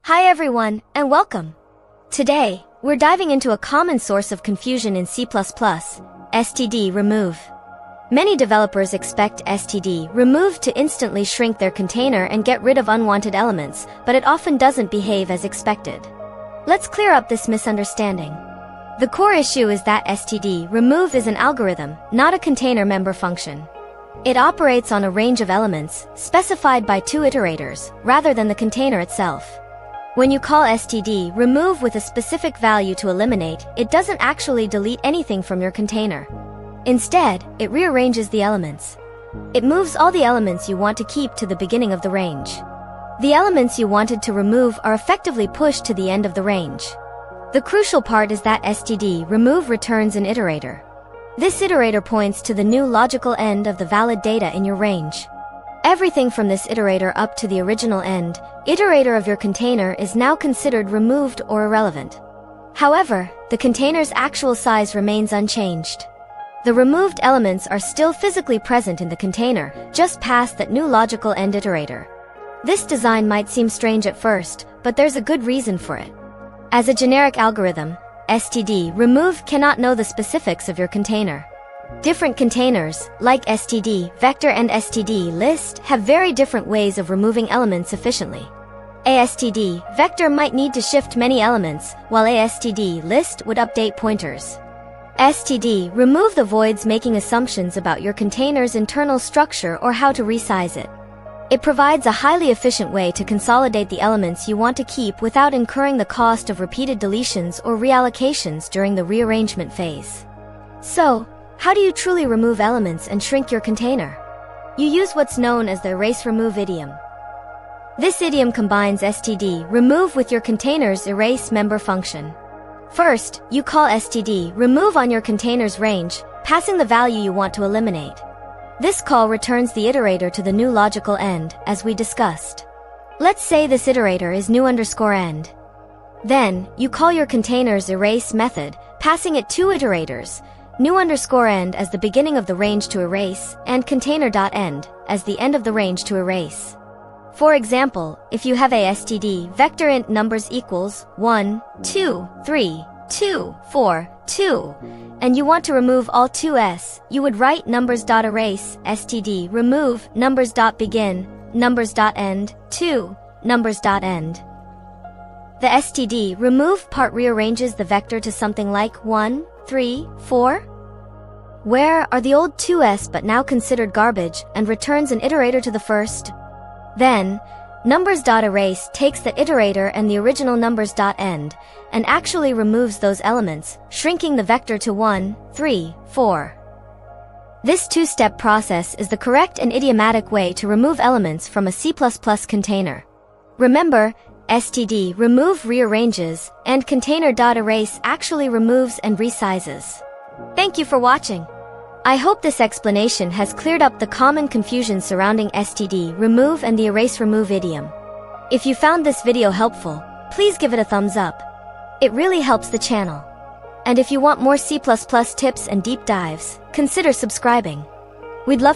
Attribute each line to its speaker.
Speaker 1: Hi everyone, and welcome. Today, we're diving into a common source of confusion in C++, std remove. Many developers expect std remove to instantly shrink their container and get rid of unwanted elements, but it often doesn't behave as expected. Let's clear up this misunderstanding. The core issue is that std remove is an algorithm, not a container member function. It operates on a range of elements, specified by two iterators, rather than the container itself. When you call std remove with a specific value to eliminate, it doesn't actually delete anything from your container. Instead, it rearranges the elements. It moves all the elements you want to keep to the beginning of the range. The elements you wanted to remove are effectively pushed to the end of the range. The crucial part is that std remove returns an iterator. This iterator points to the new logical end of the valid data in your range. Everything from this iterator up to the original end, iterator of your container is now considered removed or irrelevant. However, the container's actual size remains unchanged. The removed elements are still physically present in the container, just past that new logical end iterator. This design might seem strange at first, but there's a good reason for it. As a generic algorithm, std remove cannot know the specifics of your container. Different containers, like std vector and std list, have very different ways of removing elements efficiently. Astd vector might need to shift many elements, while astd list would update pointers. Std remove avoids making assumptions about your container's internal structure or how to resize it. It provides a highly efficient way to consolidate the elements you want to keep without incurring the cost of repeated deletions or reallocations during the rearrangement phase. So, how do you truly remove elements and shrink your container? You use what's known as the erase remove idiom. This idiom combines std remove with your container's erase member function. First, you call std remove on your container's range, passing the value you want to eliminate. This call returns the iterator to the new logical end, as we discussed. Let's say this iterator is new_end. Then, you call your container's erase method, passing it two iterators, new_end as the beginning of the range to erase, and container.end as the end of the range to erase. For example, if you have a std vector int numbers equals 1, 2, 3, 2, 4, 2, and you want to remove all 2s, you would write numbers.erase std remove numbers.begin numbers.end 2 numbers.end. The std remove part rearranges the vector to something like 1, 3, 4? Where are the old 2s but now considered garbage, and returns an iterator to the first? Then, numbers.erase takes the iterator and the original numbers.end, and actually removes those elements, shrinking the vector to 1, 3, 4. This two-step process is the correct and idiomatic way to remove elements from a C++ container. Remember, std remove rearranges, and container.erase actually removes and resizes. Thank you for watching. I hope this explanation has cleared up the common confusion surrounding std remove and the erase remove idiom. If you found this video helpful, please give it a thumbs up. It really helps the channel. And if you want more C++ tips and deep dives, consider subscribing. We'd love to